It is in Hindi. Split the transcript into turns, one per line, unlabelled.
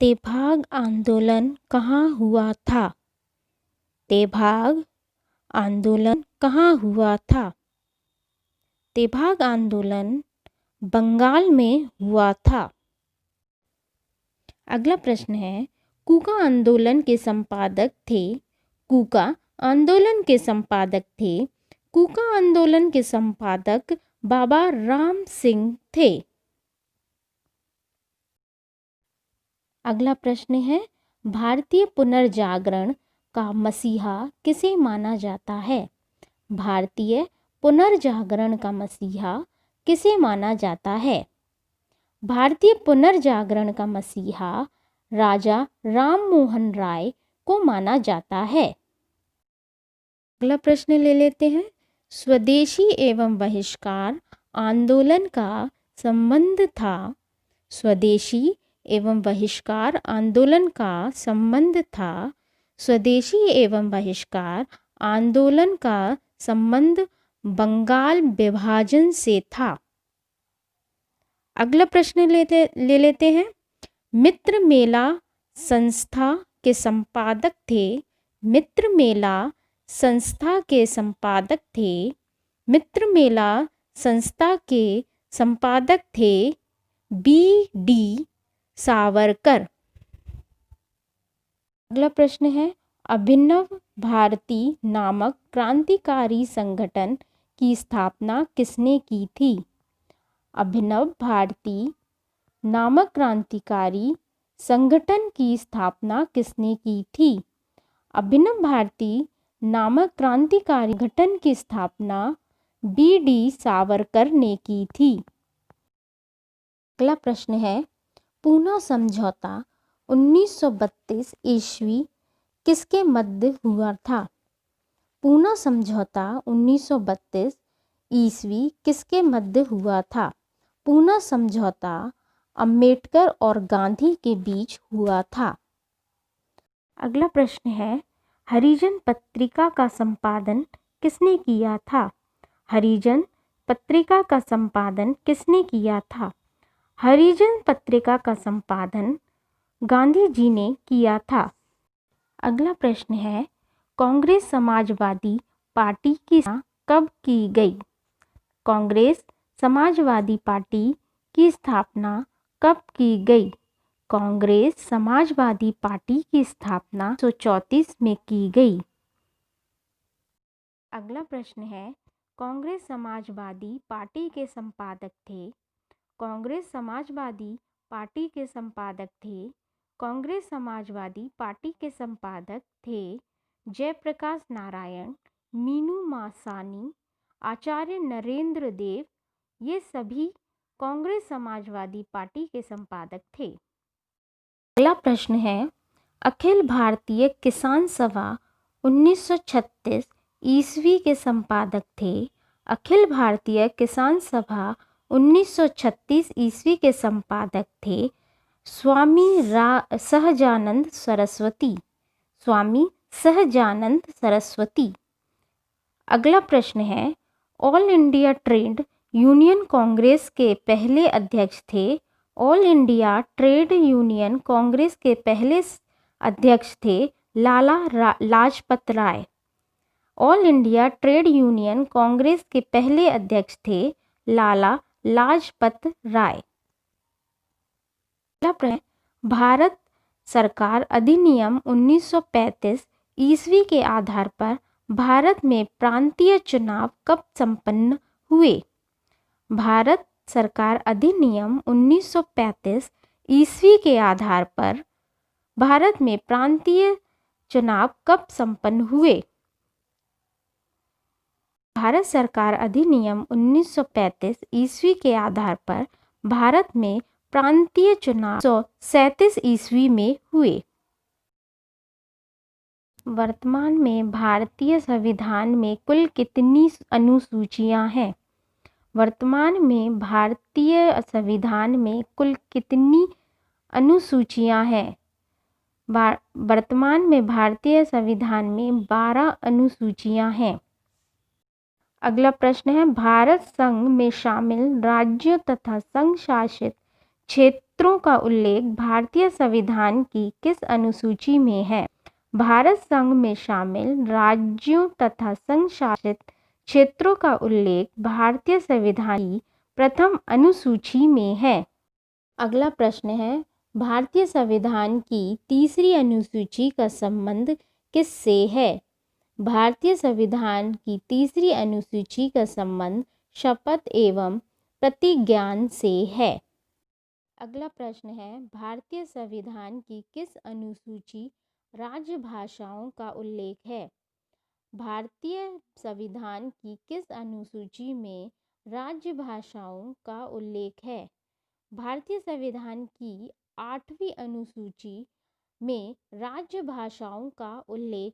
तेभाग आंदोलन कहाँ हुआ था? तेभाग आंदोलन कहाँ हुआ था? तेभाग आंदोलन बंगाल में हुआ था। अगला प्रश्न है, कूका आंदोलन के संपादक थे। कूका आंदोलन के संपादक थे। कूका आंदोलन के संपादक बाबा राम सिंह थे। अगला प्रश्न है, भारतीय पुनर्जागरण का मसीहा किसे माना जाता है? भारतीय पुनर्जागरण का मसीहा किसे माना जाता है? भारतीय पुनर्जागरण का मसीहा राजा राम मोहन राय को माना जाता है। अगला प्रश्न ले लेते हैं, स्वदेशी एवं बहिष्कार आंदोलन का संबंध था। स्वदेशी एवं बहिष्कार आंदोलन का संबंध था। स्वदेशी एवं बहिष्कार आंदोलन का संबंध बंगाल विभाजन से था। अगला प्रश्न ले लेते हैं, मित्र मेला संस्था के संपादक थे। मित्र मेला संस्था के संपादक थे। मित्र मेला संस्था के संपादक थे B.D. सावरकर। अगला प्रश्न है, अभिनव भारती नामक क्रांतिकारी संगठन की स्थापना किसने की थी? अभिनव भारती नामक क्रांतिकारी संगठन की स्थापना किसने की थी? अभिनव भारती नामक क्रांतिकारी संगठन की स्थापना B.D. सावरकर ने की थी। अगला प्रश्न है, पूना समझौता 1932 ईस्वी किसके मध्य हुआ था? पूना समझौता 1932 ईस्वी किसके मध्य हुआ था? पूना समझौता अंबेडकर और गांधी के बीच हुआ था। अगला प्रश्न है, हरिजन पत्रिका का संपादन किसने किया था? हरिजन पत्रिका का संपादन किसने किया था? हरिजन पत्रिका का संपादन गांधी जी ने किया था। अगला प्रश्न है, कांग्रेस समाजवादी पार्टी की स्थापना कब की गई? कांग्रेस समाजवादी पार्टी की स्थापना कब की गई? कांग्रेस समाजवादी पार्टी की स्थापना 1934 में की गई। अगला प्रश्न है, कांग्रेस समाजवादी पार्टी के संपादक थे। कांग्रेस समाजवादी पार्टी के संपादक थे। कांग्रेस समाजवादी पार्टी के संपादक थे जयप्रकाश नारायण, मीनू मासानी, आचार्य नरेंद्र देव। ये सभी कांग्रेस समाजवादी पार्टी के संपादक थे। अगला प्रश्न है, अखिल भारतीय किसान सभा 1936 ईस्वी के संपादक थे। अखिल भारतीय किसान सभा 1936 ईस्वी के संपादक थे स्वामी सहजानंद सरस्वती। स्वामी सहजानंद सरस्वती। अगला प्रश्न है, All India Trade Union Congress के पहले अध्यक्ष थे। All India Trade Union Congress के पहले अध्यक्ष थे Lala Lajpat Rai. All India Trade Union Congress के पहले अध्यक्ष थे लाला लाजपत राय। भारत सरकार अधिनियम 1935 ईस्वी के आधार पर भारत में प्रांतीय चुनाव कब संपन्न हुए? भारत सरकार अधिनियम 1935 ईस्वी के आधार पर भारत में प्रांतीय चुनाव कब संपन्न हुए? भारत सरकार अधिनियम 1935 ईस्वी के आधार पर भारत में प्रांतीय चुनाव 1937 ईस्वी में हुए। वर्तमान में भारतीय संविधान में कुल कितनी अनुसूचियां हैं? वर्तमान में भारतीय संविधान में कुल कितनी अनुसूचियां हैं? वर्तमान में भारतीय संविधान में 12 अनुसूचियां हैं। अगला प्रश्न है, भारत संघ में शामिल राज्यों तथा संघ शासित क्षेत्र क्षेत्रों का उल्लेख भारतीय संविधान की किस अनुसूची में है? भारत संघ में शामिल राज्यों तथा संघ शासित क्षेत्रों का उल्लेख भारतीय संविधान की प्रथम अनुसूची में है। अगला प्रश्न है, भारतीय संविधान की तीसरी अनुसूची का संबंध किससे है? भारतीय संविधान की तीसरी अनुसूची का संबंध शपथ एवं प्रतिज्ञान से है। अगला प्रश्न है, भारतीय संविधान की किस अनुसूची राजभाषाओं का उल्लेख है? भारतीय संविधान की किस अनुसूची में राजभाषाओं का उल्लेख है? भारतीय संविधान की 8वीं अनुसूची में राजभाषाओं का उल्लेख